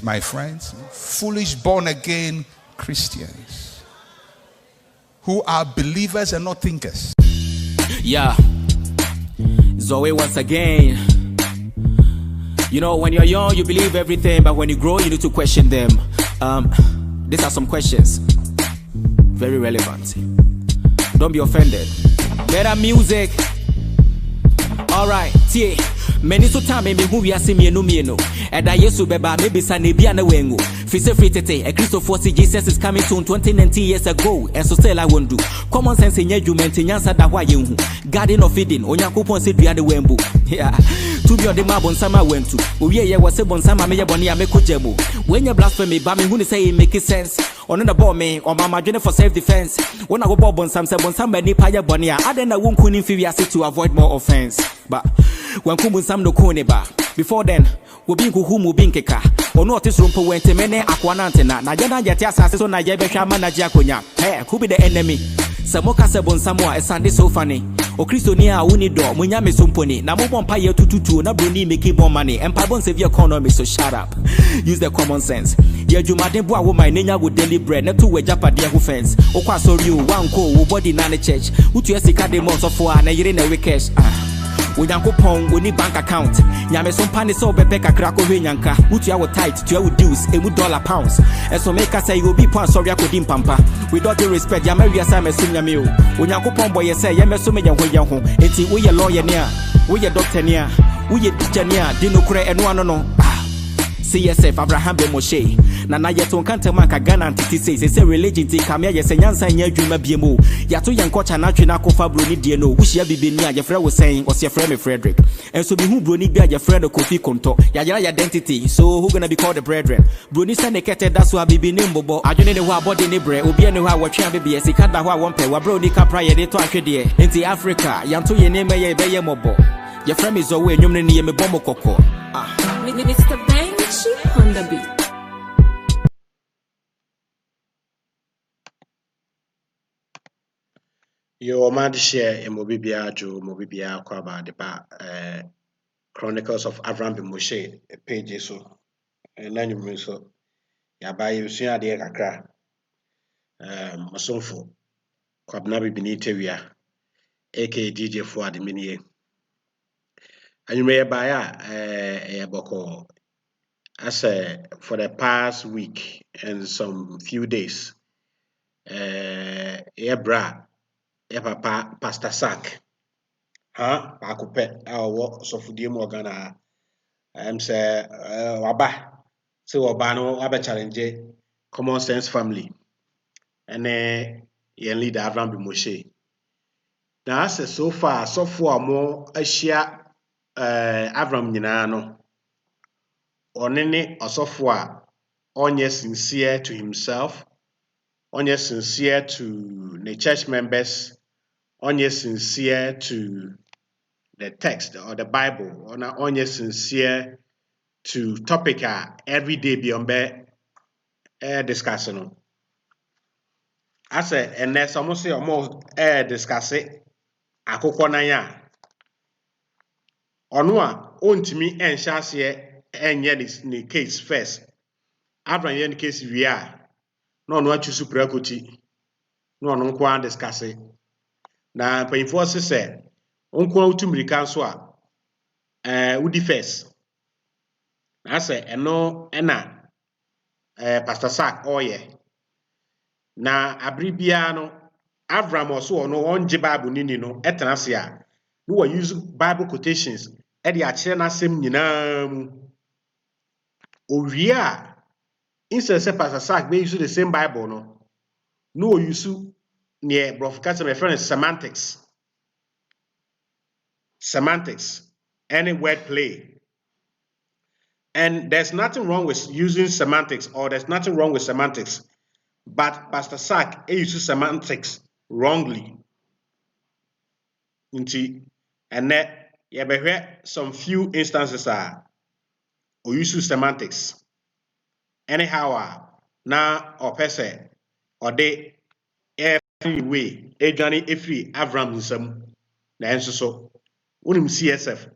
my friends, foolish born-again Christians who are believers and not thinkers. Yeah, Zoe once again. You know, when you're young, you believe everything, but when you grow, you need to question them. These are some questions. Very relevant. Don't be offended. Better music. Alright, tie. Many so time me who we are seeing me no. And I yesu beba maybe sane bia na wengo. Fise free tete. A Christopher Jesus is coming soon 20 years ago. And so still I won't do. Common sense in judgment in yansa da wa yehu. Garden of Eden. Onyankopon se dua de wembu. Yeah. To be on the map on sama went to. We was a bon sama me boni ameko jebo. When you blasphemy ba me who say it make sense. On the ball me or mama journey for self defense. When I go bob on some ni paya bonia. I then I won't couldn't feel to avoid more offense. But when kumun sam no kone ba. Before then, we be who being keka. Or not this room for when temene aquanantena. Na jana jatia sasso na jebesha manager konya. Hey, who be the enemy? Samoka sebon samoa a Sunday so funny. O Christonia uni do, munyame sumponi. Na mobon paye tututu, na bruni make more money. And pabon save your economy, so shut up. Use the common sense. Yeah, you madden boy woman nenya with daily bread. Na two we japa dia who fence. O kwa so you, one ko, body na the church. Who to yesika de months of 4 na yere na wekesh. Unyankopon we need bank account. Nyame so pane so bebe kakra ko hwenyanka. Utu ya wo tight, to ya wo dues, emu dollar pounds. And so make us say you be pound sorry akodim pampa. We don't do respect, ya Maria Sam so nyame o. Unyankopon boy say ya me so me ya ho. Enti we ye lawyer nia, we ye doctor nia, we ye teacher nia, di no kure eno ano no. CSF Abraham be Moshe. Na yeton kante man ka Ghana antiti say religion ti kamia ye senyansa nya adwuma biemu. Yato yenko cha na twena kofa broni die no. Wuhia bibeni a ye frɛ wo sen, o se frɛ me Frederick. And so be hu broni bia ye frɛ no Kofi Konto. Ya yera identity. So who gonna be called the brethren? Broni se ne kete da so abibini mbobo. Adwene ne ho abode ne bre. Obi ne ho awotwe abebe ye sika da ho a wonpe. Wa broni ka pra ye de to ahwede. Enti Africa, yanto ye ne meye be ye mobo. Ye frɛ me zo we nwum ne ye me bombo kokko. Mr. Banksy on the beat. Your man share a mobibia jo mobibia kwaba de ba Chronicles of Avram bin Moshe page so nanyum so ya ba yusu de kakra masonfo kwabna bibini tewia aka DJ for adminie anyume ya ba ya boko as for the past week and some few days bra papa Pastor Sark pakupe awo sofudie mu Ghana say waba say waba no waba challenge common sense family and yen leader Avram bin Moshe na say so far so for mo ahia Avram nyina no onene osofo a onye sincere to himself, onye sincere to the church members, onye sincere to the text or the Bible, or onye sincere to topic every day beyond discussing. I say, and there's almost discuss it. Akoko na ya. Ono a ontimi enhyase enye the case first. After the case we are no choose prekoti. No nko discuss it. Na payinfo se onko utumrika so a wudi first. I say eno ena Pastor Sark oye. Na abribia no Avram also no onje Bible nini no etenase a no we use Bible quotations e de akere na asem nyina mu owie a instead say Pastor Sark be use the same Bible no use near Prof. My friend semantics any word play. And there's nothing wrong with using semantics, or there's nothing wrong with semantics. But Pastor Sark uses semantics wrongly. And that you have some few instances are or use semantics. Anyhow, now or person or they every way a journey every Avram some na so unim CSF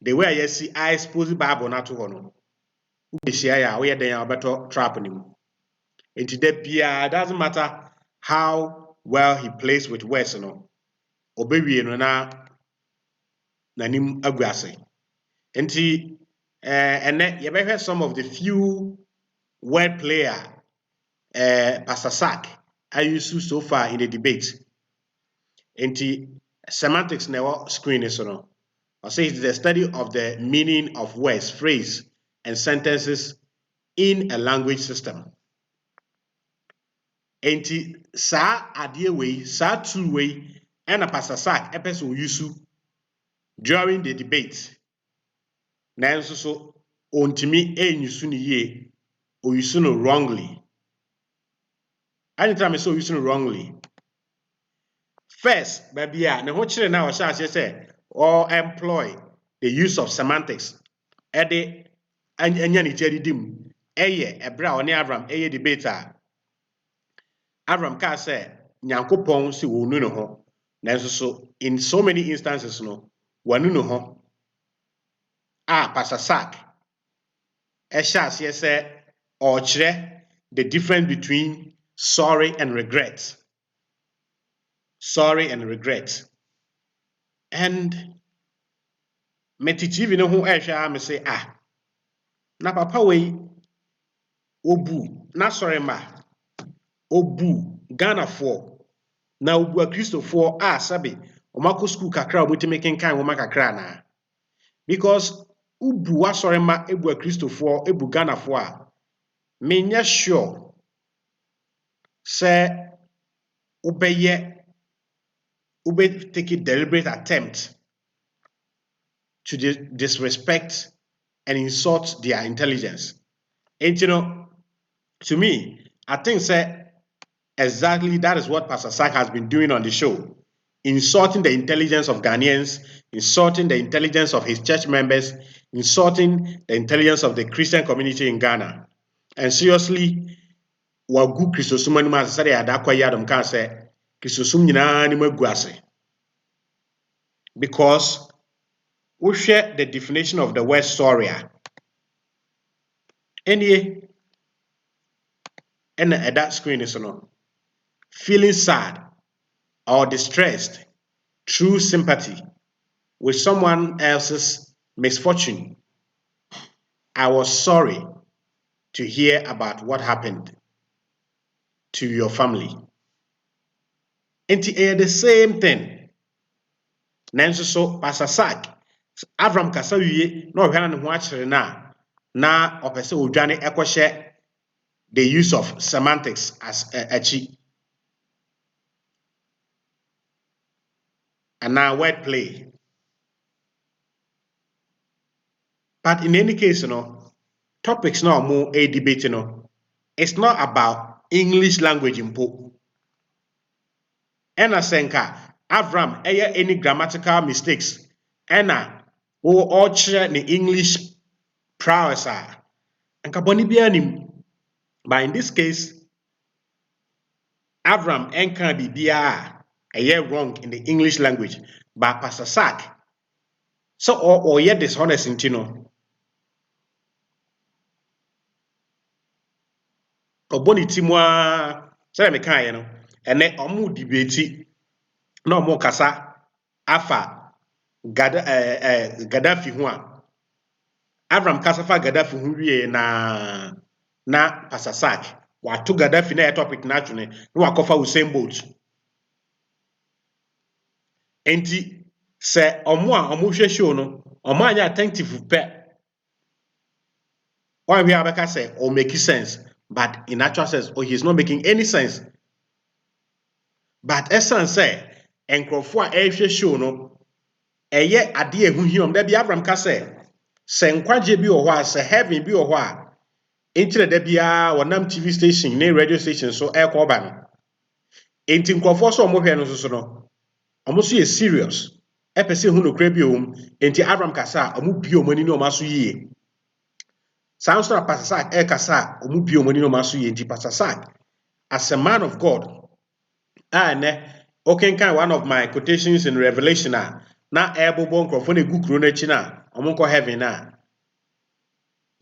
the way I see I suppose Bible not to honor. Wobɛhyia we then obeto trap nim. Enti da bia doesn't matter how well he plays with words no. Obewie no na nanim agu ase. Enti ene yɛbɛhwɛ some of the few word player Pastor Sark I used so far in the debate. Enti semantics na screen is no. I say it's the study of the meaning of words, phrase, and sentences in a language system. Enti sa adeɛ wei, sa tool wei, ɛna Pastor Sark ɛpɛ use during the debate. Nanso so ontimi use no yie, o use no wrongly. Anytime I saw use no wrongly. First, baby, ne ho kyerɛ na ɔhyɛ aseɛ sɛ or employ the use of semantics. Ɛde anya ne ti adidim. Ɛyɛ ɛbrɛ a ɔne Avram ɛyɛ debate a Avram ka sɛ Nyankopɔn si wɔnu ne ho. Nanso so in so many instances no wɔnu ne ho. Pastor Sark ɛhyɛ aseɛ sɛ ɔkyerɛ the difference between sorry and regret. Sorry and regret. And metitivi no ho ɛhwɛ a me say na papa wei obu na sorry ma obu Ghanafoɔ na obu Akristofoɔ sabe ɔmakɔ school kakra ɔmotimi kenkan woma kakra na because ubu asɔre ma ebu Akristofoɔ ebu Ghanafoɔ a menyɛ sure sɛ ube take a deliberate attempt to disrespect and insult their intelligence. And you know, to me, I think exactly that is what Pastor Sark has been doing on the show. Insulting the intelligence of Ghanaians, insulting the intelligence of his church members, insulting the intelligence of the Christian community in Ghana. And seriously, wagu Christosum ni ma sare adakwa yadom kan say Christosum nyina ni magu ase. Because we share the definition of the word sorry. Any and at that screen is no feeling sad or distressed through sympathy with someone else's misfortune. I was sorry to hear about what happened to your family. And the same thing. Nanso so Pastor Sark Avram kasa wiye na ohwana ne ho akyere na opese odwane ekwohye the use of semantics as achi and now wordplay. But in any case, topics now more a debate, it's not about English language impo. Ena senka Avram any grammatical mistakes. Ena all share the English prowess and kaboni bianim. But in this case, Avram enka bibia wrong in the English language. But Pastor Sark so or yet dishonest in Tino. Oboni timwa say me kan ene omu debate na omu kasa afa Gaddafi ho a Avram kasa fa Gaddafi ho wie na Pastor Sark watu Gaddafi na topic na atwene na wakofa Usain Bolt enti se omu a omu hwe show no omu anya attentive pe one we abeka say or make sense. But in actual sense, he is not making any sense. But essence say, enkrofo a ehwe show no, eye ade ehu hiom da bi Abraham ka say, se nkwaje bi wo ho a, se heaven bi wo ho a, entire da bia wonam TV station ne radio station so ekọ ba no. Enti nkrofo so omo hwe no so no, omo so ye serious. Epese hu no kra bi om, enti Abraham ka say, omo bi omani no maso yie. Sounds like Pastor Sark kasa omubi omoni no maso yenti Pastor Sark as a man of God kind one of my quotations in Revelation na ebobo nkrofo na gu kro na chi na omonko heaven na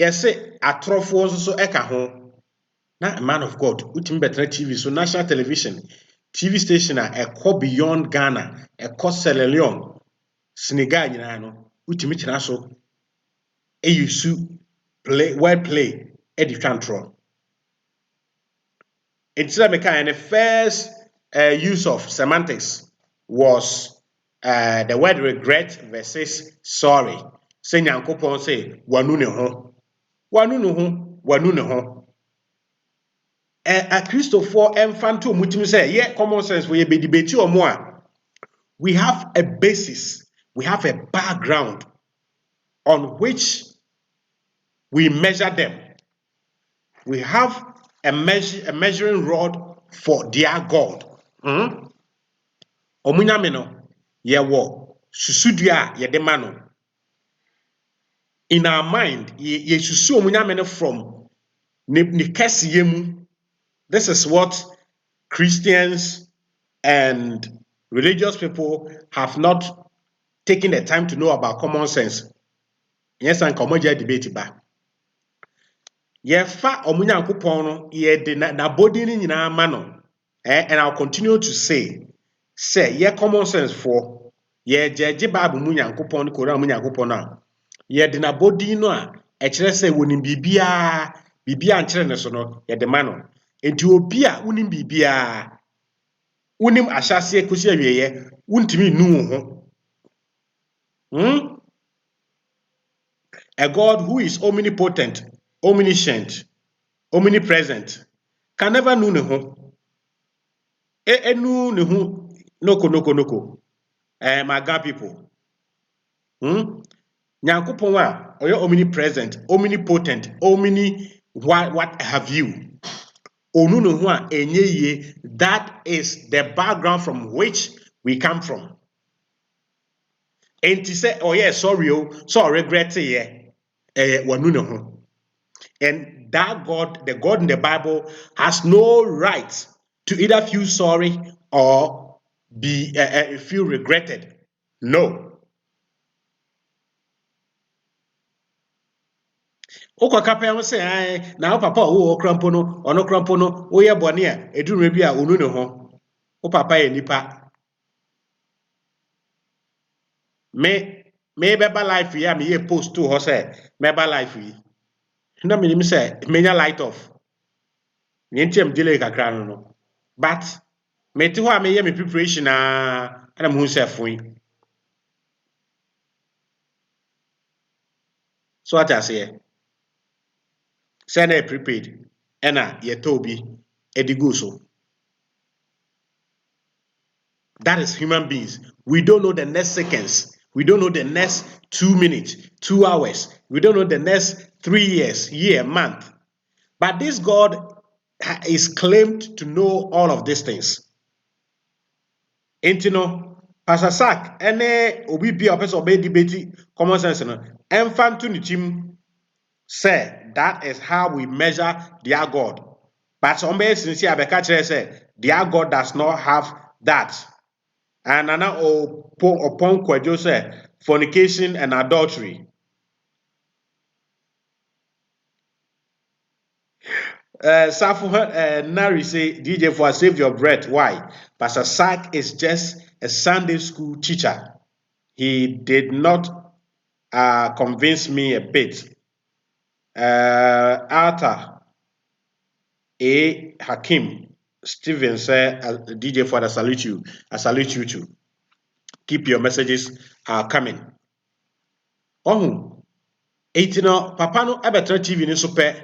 Yes, atrofo so eka ho. Na a man of God, ultimate better TV, so national television, TV station a call beyond Ghana, a call Sierra Leone, Senegal nyina no, ultimate china so e use play word play e di control. It's like the first use of semantics was the word regret versus sorry. Say nyankopon say wanu ne ho. Wanu ne ho, wanu ne ho. A Christopher Mfanto mutimi say, yeah, common sense we be debate or more. We have a basis, we have a background on which we measure them. We have a measuring rod for their God. Omunyame no yewo susudua ye de ma no. In our mind ye susu omunyame no from ne kesiye mu. This is what Christians and religious people have not taken the time to know about common sense. Yes, and common debate ba. Ye fa omunyankopon no ye de na body ni nyina ma no. And I'll continue to say ye common sense for ye jeje Bible mu nyankopon ko ra mu nyankopon na. Ye de na body no a e kire say wonim bibia nkire ne so no ye de ma no. Enti obi a wonim bibia wonim ahyase kosi awieye wontimi nu ho. A God who is omnipotent, omniscient, omnipresent can never know ne ho. Enu ne ho noko. My God people. Nyankopon a oyo omnipresent, omnipotent, what have you? Onu ne ho a enye ye. That is the background from which we come from. Enti say oh yeah sorry so regret ye wanu ne ho. And that God, the God in the Bible, has no right to either feel sorry or be feel regretted. No. Okwa kapel say na papa wo krampo no ono krampo no wo ye bone a edunre bi a onu ne ho. O papa ye nipa. Me beba life ya me ye post to ho say meba life yi. Na me nim say menya light off. Nyentem delay kakra no. But me ti ho a me ye me preparation na ana mo say fun. So what I say? Send a prepaid. Ena yetobi ediguso. That is human beings. We don't know the next seconds. We don't know the next 2 minutes, 2 hours. We don't know the next 3 years, year, month. But this God is claimed to know all of these things. Intino, Pastor Sark, ene obi bi opese obey debate common sense no. Enfant to the team say that is how we measure their God. But some sincere abeka say their God does not have that. And nana upon kwadwo say fornication and adultery. Safu Nari say DJ for save your breath. Why? Pastor Sark is just a Sunday school teacher. He did not convince me a bit. Arthur A. Hakim Steven said, DJ for I salute you. I salute you too. Keep your messages coming. Oh, 18 papa no ebetra TV ni so pe.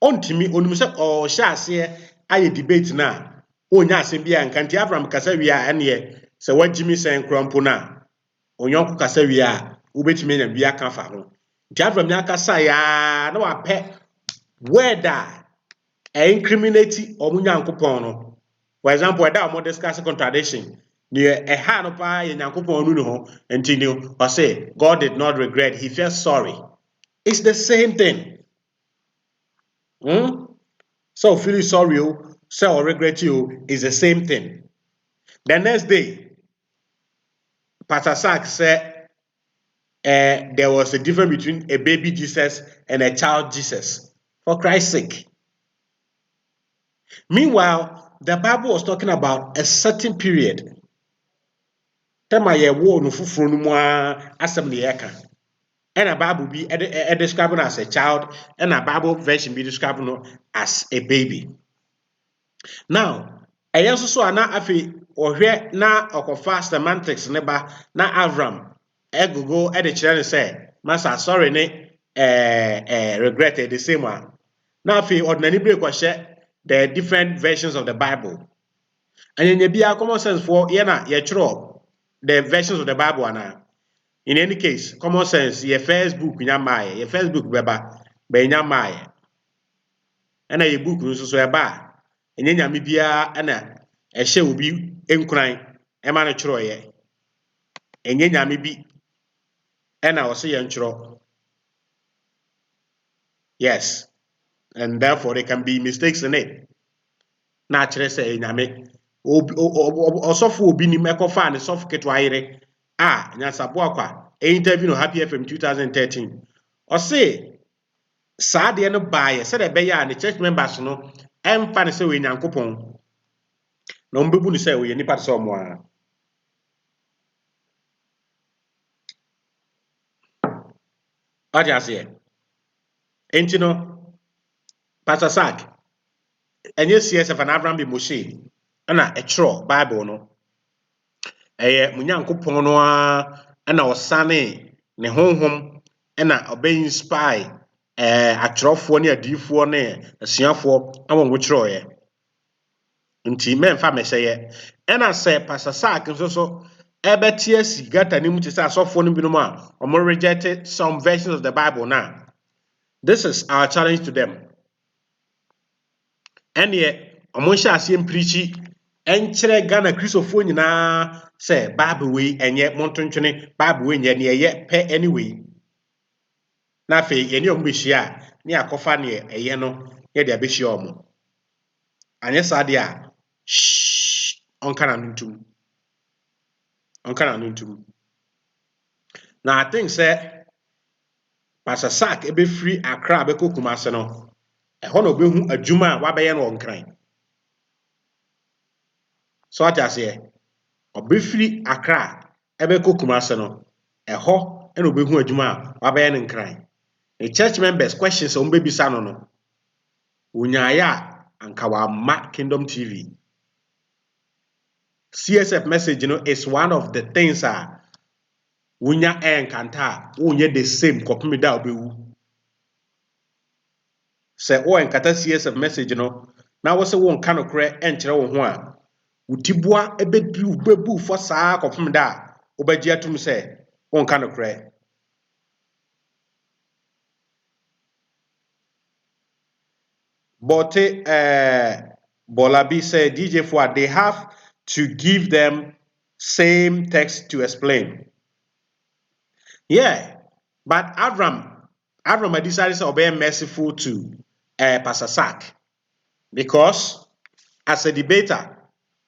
Ontimi onum se o hya ase aye debate na onya asem bia nkanti Abraham kasa wi a ene se wagimi sen krampo na onyonko kasa wi a ubetimi nya bia ka fa ho. Nti Abraham nya kasa ya na wa pe word a incriminate omunyankopon no. For example, that we discuss contradiction. Near a hand of and or say God did not regret, he felt sorry. It's the same thing. So feeling sorry, say or regret you is the same thing. The next day, Pastor Sark said there was a difference between a baby Jesus and a child Jesus, for Christ's sake. Meanwhile, the Bible was talking about a certain period. Tema ye wo no fufuro no mu asem ne yeka. And a Bible be describing as a child, and a Bible version be describing as a baby. Now, I also saw na afi ohwe na okofa semantics ne ba na Avram egogo e de kire ne say, "Master, sorry ne regretted the same one." Now afi ordinary break kwahye the different versions of the Bible. And in bia common sense for ye na ye chiro the versions of the Bible ana. In any case, common sense, your first book nyamaye, your first book beba be nyamaye. And a book no so eba. Enye nyame bia na ehye obi enkran e ma no chiro ye. Enye nyame bi na o se ye nchiro. Yes. And therefore there can be mistakes in it. Na kire say nyame osofo obi ni mekofa ne sofo ketwa yire nyasabo akwa interview no Happy FM 2013 o say saa de no baaye se de be ya ne church members no emfa ne se we nyankopon na ombebu ne se we nipa so mo a aja se enti no Pastor Sark enye CSF and Abraham be Moshe na etro Bible no munyankopon no na osane ne honhom na obey inspire atwerɛfoɔ ne adiifoɔ ne asuafoɔ awon wo kyerɛɔyɛ nti memfa mɛhyɛyɛ ɛna sɛ Pastor Sark nso so ɛbɛte asi gata ne mu te sɛ asɔfoɔ no binom a ɔmo reject some versions of the Bible now. This is our challenge to them. Ɛneɛ ɔmo nhyɛ aseɛ mpreachi ɛnkyerɛ Ghana Kristofoɔ nyinaa sɛ Bible wei ɛnyɛ montontwene Bible wei nyɛ ne ɛyɛ pɛ anyway. Na fe yeni ombehia ni akofa ne eye no ye de abehia omo anye sade a onka na nuntum na I think say Pastor Sark ebe free Accra be Kumase no ho no behu adwuma a wabeye no onkran so atase obe free Accra ebe Kumase no ho e no behu adwuma a wabeye no nkran. The church members questions on baby son no unyaya anka wa ma Kingdom TV CSF message is one of the things unya enkanta unye the same kopimi da obewu se o enkata CSF message na wo se wo nka no kre enkyere wo ho a utibua bebu for saa kopimi da obagye atum se wo nka no kre. But Bolabi said, DJ Fuad, they have to give them same text to explain. Yeah, but Avram decided to be merciful to Pastor Sark because as a debater,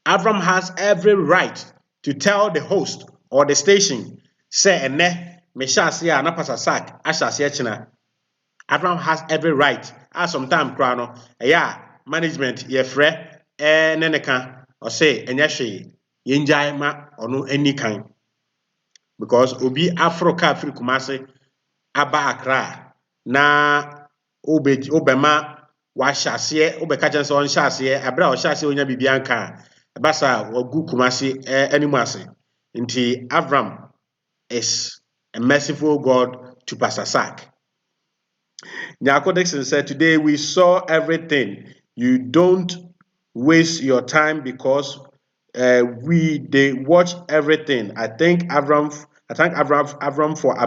Avram has every right to tell the host or the station, say, "Ne, me shasi na Pastor Sark, ashasi china." Abraham has every right. As sometimes crano, management ye fre neneka or say enyashi yenjai ma or no any kind. Because obi Afroka free Kumase aba Accra na obema wa shasiye obeka on shasiye abra o shasiye onya bibianka basa ogu Kumase animase. Nti Abraham is a merciful God to Pastor Sark. Nyako said, today we saw everything. You don't waste your time because they watch everything. I thank Avram for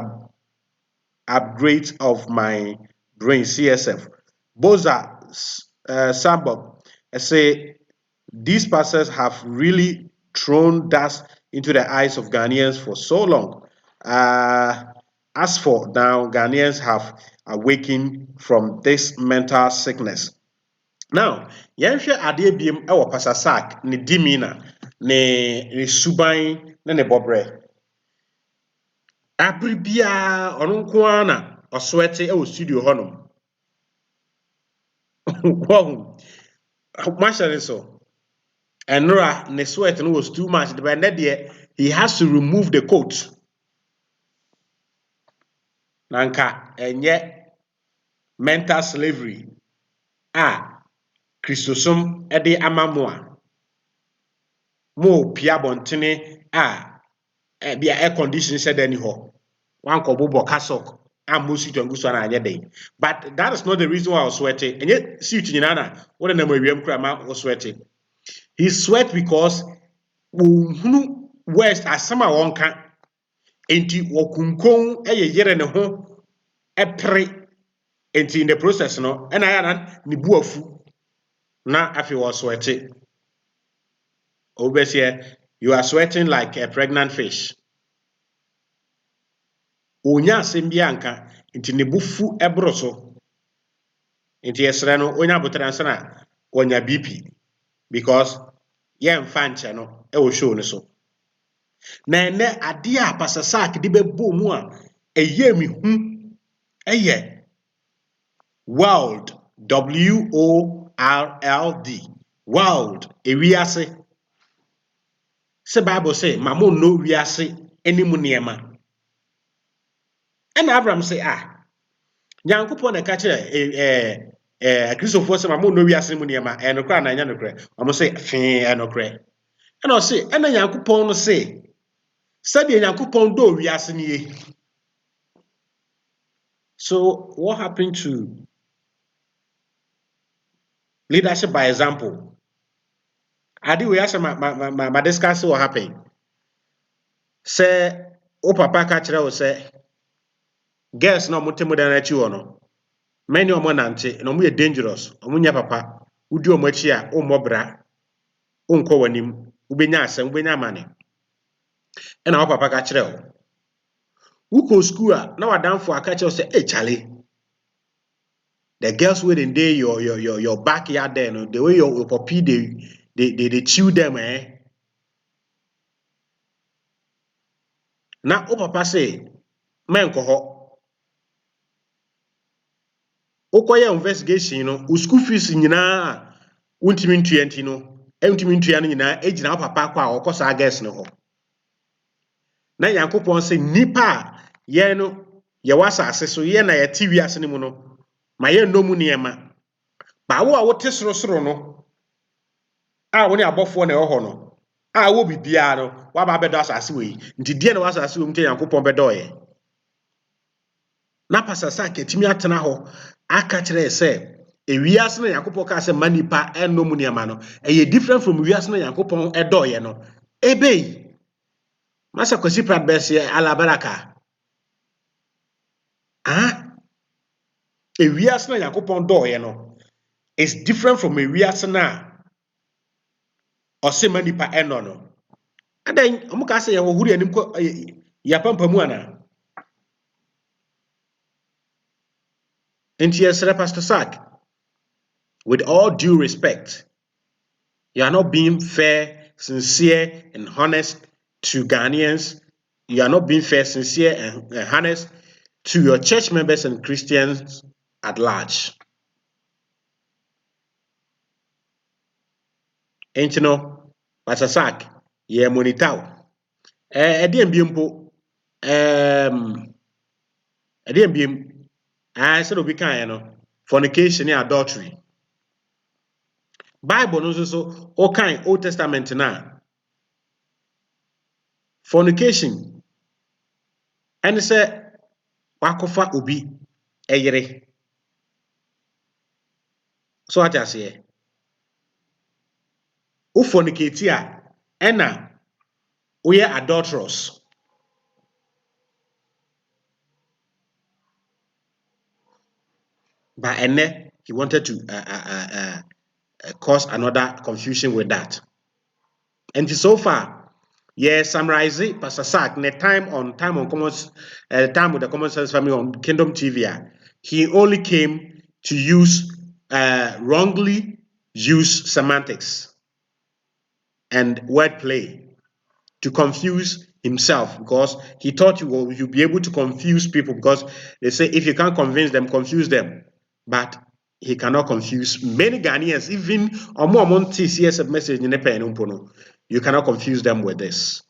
upgrade of my brain CSF. Boza Sambok say these pastors have really thrown dust into the eyes of Ghanaians for so long. As for now, Ghanaians have awakened from this mental sickness. Now, yenhwe ade biem e wo Pastor Sark ne dimina ne suban ne bobre. Abribia onunkwana oswete e studio honum. Wow. Mashare so. Enra ne sweat no was too much. But there he has to remove the coat. Nanka enye mental slavery. Christosum ede amamoa. Mo pia bontene bia air condition said any ho. One kobo cassock. I'm most to angusa na anye day. But that is not the reason why I was sweating. And yet, see you nana. What an we crama was sweating. He sweat because west as some one can enti wokunkon yere ne ho epre enti in the process no and I ran ni buafu na afi was sweating. Obviously, you are sweating like a pregnant fish. Onya asem bia nka nti ne bufu ebro so nti yesre no onya botransa na onya BP because ye mfa nche no e wo show ne so na ene ade a Pastor Sark de bebo mu a eye mi hu eye world WORLD world ewiase se Bible say mamo no wiase enimu niema and Abraham say Nyankopon na ka kire Christopher say mamo no wiase mu niema enokra na nya nokra omo say fe enokra and o say and Nyankopon no say said Nyankopon do wiase ni. So what happened to leadership by example? Adi we ask ma discuss what happened. Say o papa ka kire o say girls no motemu da na chi no. Many omo nante no mo dangerous. Omo nya papa. Udi omo chi a o mobra. O nko wanim. Ubenya asem, ubenya amane. E na o papa ka kire o. Uko school a na wadamfo aka kire o say Charlie. The girls within there your backyard there, no, the way your puppy they chew them, Now o papa say, man ko okoye investigation no, school fees nyina untimi ntuanti no, untimi ntua no nyina ejina o papa kwa okosa girls no ho. Na Yankopon say nipa ye no ye wasa ase so ye na ye tiwi ase ne mu no, ma ye no mu niema. Ba wo a wote soro no woni abofo na ho no wo bibia no wa ba bedo asase we nti die na wasase we mte Yankopon bedo ye na Pastor Sark etimi atena ho aka kire se ewiase na Yankopon ka se manipa enom niema no different from ewiase na Yankopon edo ye no ebei masa kwasi prat bese ala baraka ewiase na Yankopon do ye no is different from ewiase na ose manipa eno no adan omuka say ye wo huri anim ko ya pampamu ana enti yesre Pastor Sark, with all due respect, you are not being fair, sincere and honest to Ghanaians. You are not being fair, sincere and honest to your church members and Christians at large. Enti no Pastor Sark ye monitaw edem biempo edem biem I said obi kan no fornication and adultery. Bible no so all kind Old Testament na fornication and say wakofa obi eyere. So what I say? O fornicate a ena we are adulterous. But ene he wanted to cause another confusion with that. And so far, summarize it, Pastor Sark, time on common time with the Common Sense family on Kingdom TV. He only came to use wrongly use semantics and wordplay to confuse himself because he thought you'll be able to confuse people because they say if you can't convince them, confuse them. But he cannot confuse many Ghanaians, even CSF message in the you cannot confuse them with this.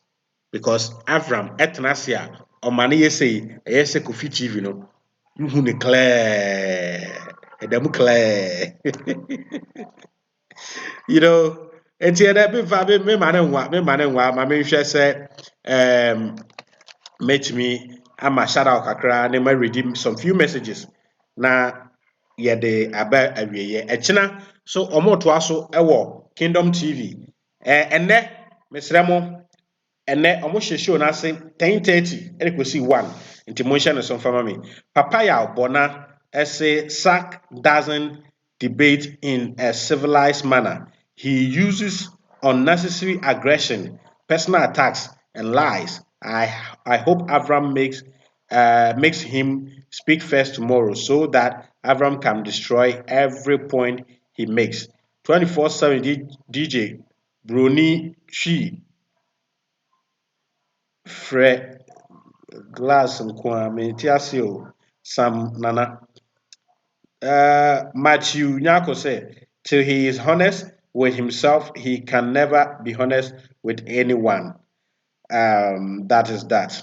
Because Avram Etnasia or Mani say Kofi TV no you clear clear you know and here that be me man ma me hwe say met me ama shout out kakra na ma redeem some few messages na ye de aba awieye echina so omoto aso ewo Kingdom TV enne mesremo enne omo show na say 10:30 ekwesi 1 nti mo no some family papa ya obona say Sark doesn't debate in a civilized manner. He uses unnecessary aggression, personal attacks, and lies. I hope Avram makes him speak first tomorrow so that Avram can destroy every point he makes. 24/7 DJ Bruni Chi Fre Glass nkwa Metiasio Sam Nana Matthew Nyako said, till he is honest with himself, he can never be honest with anyone. That is that.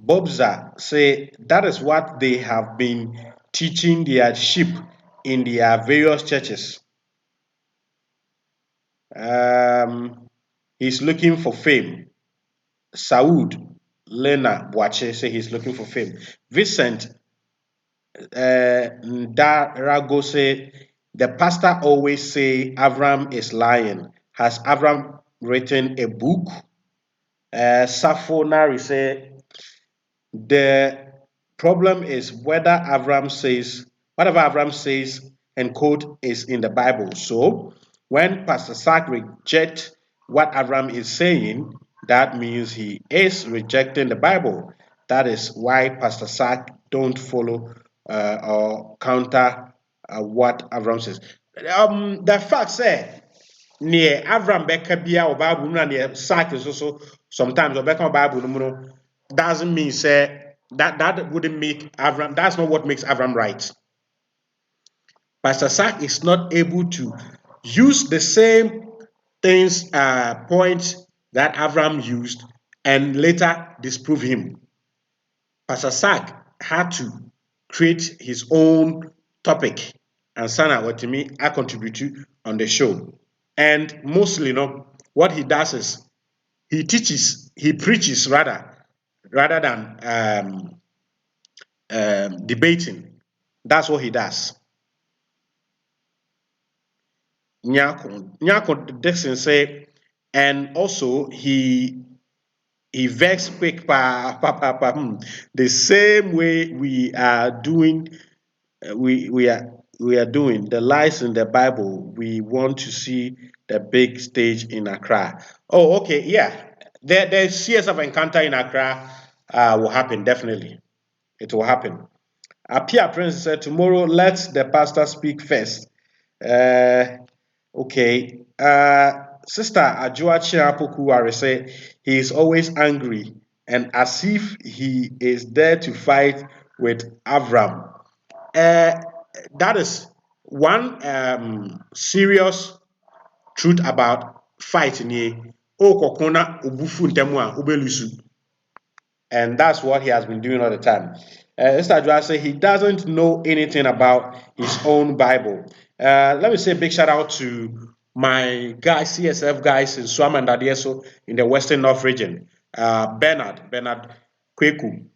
Bobza say that is what they have been teaching their sheep in their various churches. He's looking for fame. Saud Lena Boache say he's looking for fame. Vincent Darago say the pastor always say Avram is lying. Has Avram written a book? Safo Nari say the problem is whether Avram says whatever Avram says and quote is in the Bible. So when Pastor Sark rejects what Avram is saying, that means he is rejecting the Bible. That is why Pastor Sark don't follow or counter what Avram says. The fact say near Avram beka bia or Bible no near Sark is also sometimes or beka Bible no doesn't mean say that wouldn't make Avram. That's not what makes Avram right. Pastor Sark is not able to use the same things points that Avram used and later disprove him. Pastor Sark had to create his own topic and Sana what to me I contribute on the show. And mostly, what he does is he preaches rather than debating. That's what he does. Nyako Dixon say, and also he vex quick the same way we are doing. We are doing the lies in the Bible. We want to see the big stage in Accra. Oh, okay, yeah. The CSF encounter in Accra will happen definitely. It will happen. Apia Prince said tomorrow let the pastor speak first. Okay. Sister Ajua Chiapokuware said he is always angry and as if he is there to fight with Avram. That is one serious truth about fighting here. Okokona ubufu ntemu a ubelusu. And that's what he has been doing all the time. Mr. Adua said he doesn't know anything about his own Bible. Let me say a big shout out to my guys, CSF guys in Swam and Adieso in the Western North region. Bernard Kweku,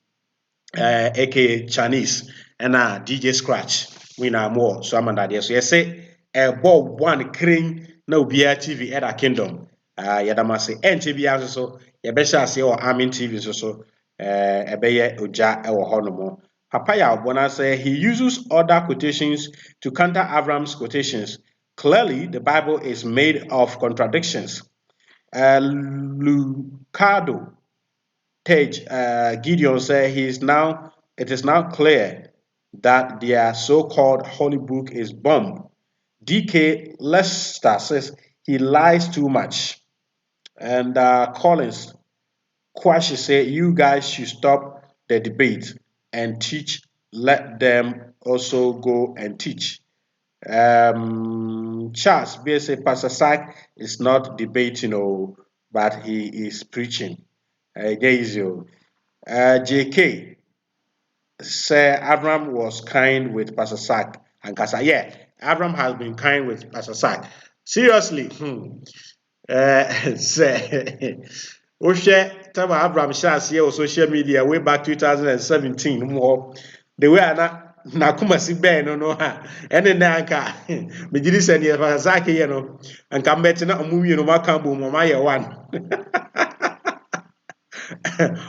aka Chinese, and DJ Scratch. We know more Swam and Adieso. Yes, say Bob one crane no BR TV at our kingdom. Yadamase NTV so yɛbɛhyɛ aseɛ wɔ Amin TV so ɛbɛyɛ ogya ɛwɔ hɔ nom. Papaya Obona say he uses other quotations to counter Avram's quotations. Clearly, the Bible is made of contradictions. Lucado Tage Gideon said it is now clear that their so-called holy book is bomb. DK Lester says he lies too much. And Collins Kwashi say you guys should stop the debate and teach. Let them also go and teach. Charles BSA Pastor Sack is not debating, but he is preaching. JK say Abraham was kind with Pastor Sack and Kasa. Yeah, Abraham has been kind with Pastor Sack. Seriously, say Oshe time Abraham shares here on social media way back 2017 more the way na kuma si ben no ha ene na anka me gidi se ne Pastor Sack ye no anka mbeti na omu wie no maka bo mo ma ye one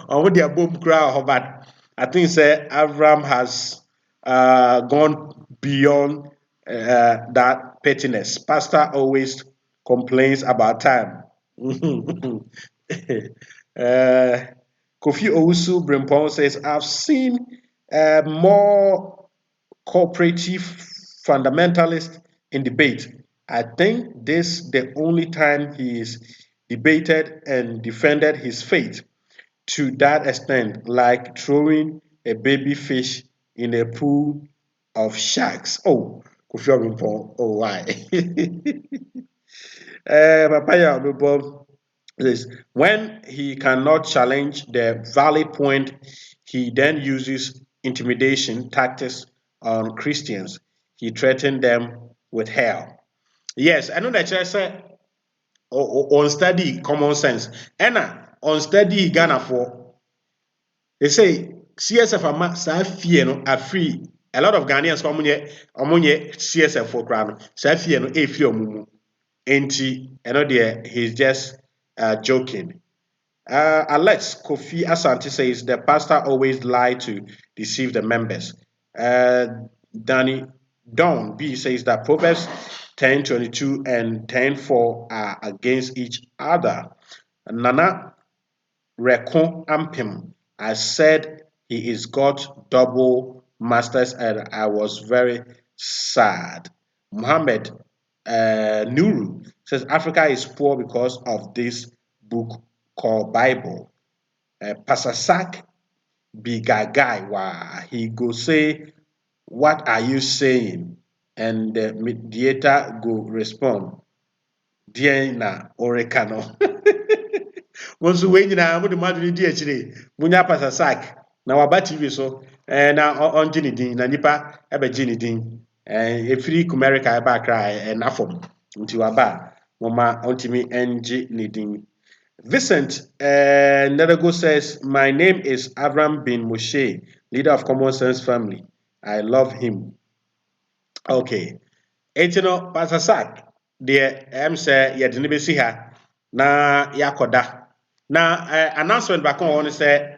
on their boom crowd, but I think say Avram has gone beyond that pettiness. Pastor always complains about time. Kofi Owusu Brimpong says, I've seen more cooperative fundamentalist in debate. I think this the only time he is debated and defended his faith to that extent, like throwing a baby fish in a pool of sharks. Oh, Kofi Obimpong, oh why? Papaya Obimpong says, when he cannot challenge the valid point, he then uses intimidation tactics on Christians. He threatened them with hell. Yes, I know that church said on study common sense. Anna on study Ghana for they say CSF ama saa fie no afiri a lot of Ghanaians omunye CSF for crown saa fie no e fie omumu enti eno there he's just joking. Alex Kofi Asante says the pastor always lie to deceive the members. Danny Don B says that Proverbs 10:22 and 10:4 are against each other. Nana Reko Ampim, I said he is got double masters and I was very sad. Muhammad Nuru says Africa is poor because of this book called Bible. Pastor Sack be guy, wow. He go say, what are you saying? And the mediator go respond, dear na orekano. Once we nyina mo de maduri di akire munya Pastor Sack na waba TV so na onje ni din na nipa ebeje ni din efiri America eba kra na fom nti waba mama ontimi enje ni din. Vincent Nedergo says, my name is Avram bin Moshe, leader of Common Sense family. I love him. Okay. Etino Pastor Sack, the say yedini besi ha na yakoda. Now announcement back on say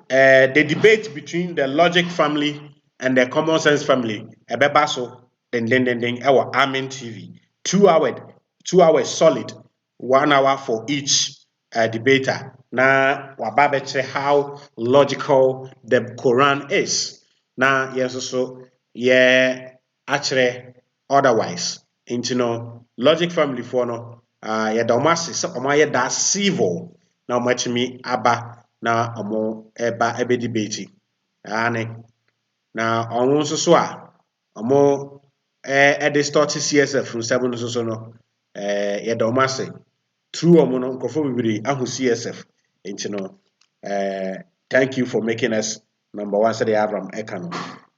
the debate between the Logic family and the Common Sense family, ebeba so den our Amen TV. 2 hours solid, 1 hour for each debater. Now wababeche how logical the Quran is. Now yes so yeah actually otherwise into no Logic family for no yeah domasi so that civil na omachimi aba na omo eba ebe debate ane na onwo nso so a omo distort CSF from 7 nso so no yedomase through omo no nkofo bibiri ahu CSF enti no thank you for making us number one said Abraham Ekano.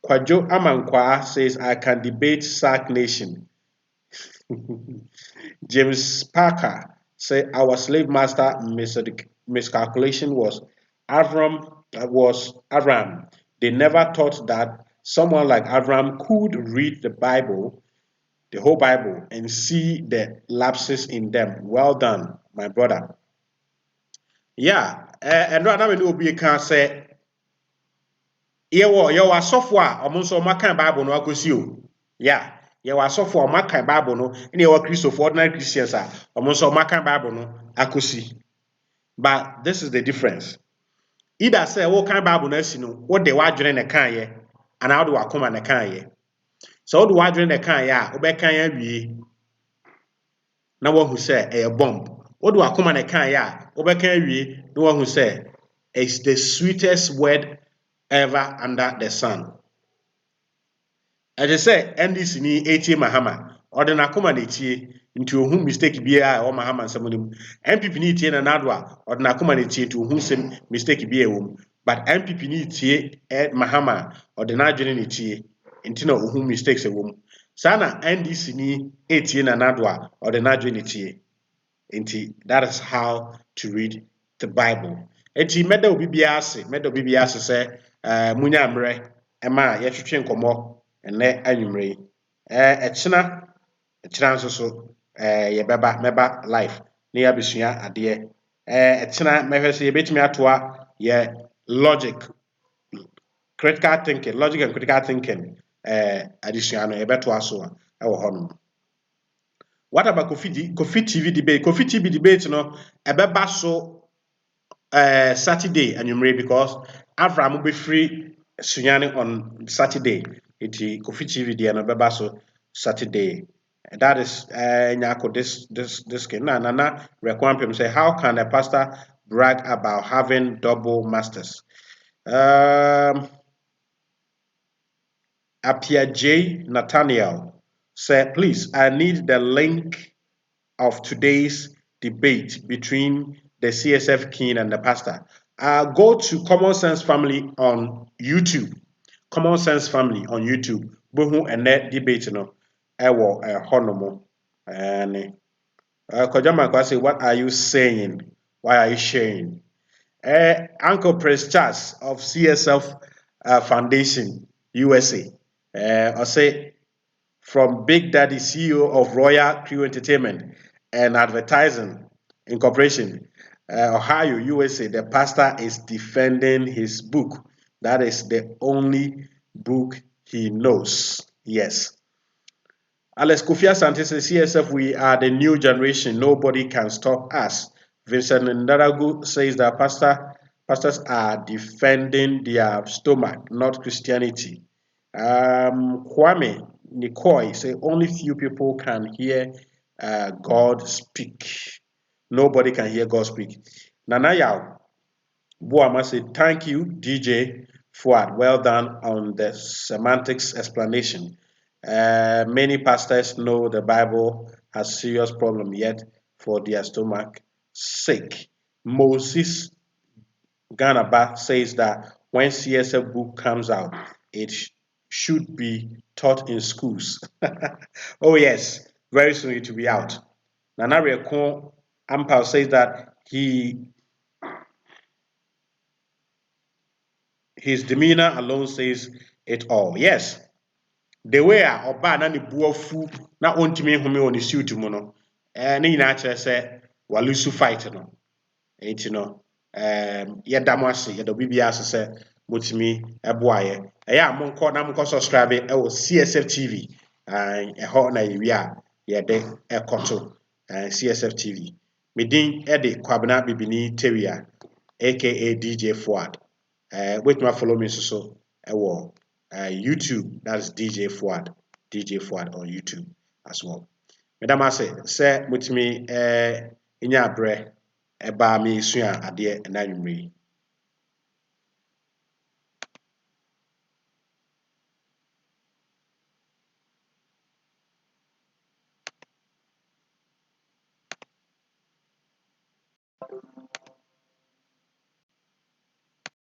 Kwajo Amankwa says I can debate Sark Nation. James Parker said our slave master miscalculation was Avram. They never thought that someone like Avram could read the Bible, the whole Bible, and see the lapses in them. Well done, my brother. Yeah, and right now we know we can say, yeah, software, almost all my kind Bible no akosi. Yeah. Yɛwɔ asɔfo a ɔmaka Bible no ɛna yɛwɔ Christopher ordinary Christians a ɔmo nso ɔmaka Bible no akosi. But this is the difference. Either say wo kan Bible no asi no wo de wadwene na kan ye ana wo de wakoma na kan ye. So what do I drink the can ya? Obeka ya wie. Na wahu say a bomb. What do I come and can ya? Obeka ya wie. No one who say it's the sweetest word ever under the sun. Ɛde sɛ NDC ni etie Mahama ɔde n'akoma na etie nti ohun mistake biara a ɛwɔ Mahama nsɛm no mu NPP ni etie Nana-Addo a ɔde n'akoma na etie nti ohun sɛm mistake biara ɛwɔ mu but NPP ni etie Mahama a ɔde n'adwene na etie nti na ohun mistakes ɛwɔ mu saa na NDC ni etie Nana-Addo a ɔde n'adwene na etie nti that is how to read the Bible nti mɛda obi biara ase sɛ munya mmerɛ ɛma yɛtwetwe nkɔmɔ. Ene anwumre ɛkyena nso so meba life na yɛabɛsua adeɛ ɛkyena mɛhwɛ sɛ yɛbɛtumi atoa yɛ logic and critical thinking adesua no yɛbɛtoa so a ɛwɔ hɔnom. What about Kofi TV debate? Kofi TV debate no ɛbɛba so Saturday anwumre because Abraham will be free sunyane on Saturday. Iti Kofi TV dia no beba so Saturday. That is nyako this kid. Nana Rekwampem say, how can a pastor brag about having double masters? Apia J Nathaniel said, please, I need the link of today's debate between the CSF king and the pastor. Go to Common Sense Family on YouTube. Common Sense Family on YouTube. Bohu ene debate no ewo honomo. And Kojama kwa say, what are you saying? Why are you sharing? Uncle Prince Charles of CSF Foundation USA. I say from Big Daddy CEO of Royal Crew Entertainment and Advertising Incorporation, Ohio, USA, the pastor is defending his book. That is the only book he knows. Yes. Alex Kofi Asante says, CSF, we are the new generation. Nobody can stop us. Vincent Ndaragu says that pastors are defending their stomach, not Christianity. Kwame Nikoi say only few people can hear God speak. Nobody can hear God speak. Nana Yao Buama said, thank you, DJ Fuad. Well done on the semantics explanation. Many pastors know the Bible has serious problem, yet for their stomach sake. Moses Ganaba says that when CSF book comes out, it should be taught in schools. Oh yes, very soon it will be out. Nana Rekon Ampal says that his demeanor alone says it all. Yes, the way oba na ne buafu na ontimi home on the suit mu no ne nyina kyerɛ sɛ walusu fight no enti no yɛda mo ase yɛda bibia ase sɛ motimi ɛboayɛ ɛyɛ a monkɔ subscribe ɛwɔ CSF TV ɛhɔ na yɛwie a yɛde ɛkɔto CSF TV medin ɛde Kwabena Bibini Tewia aka DJ Fuad wait to follow me so ɛwɔ YouTube, that's DJ Fuad on YouTube as well. Madam say mutimi inya bre eba me sua ade na nwumre.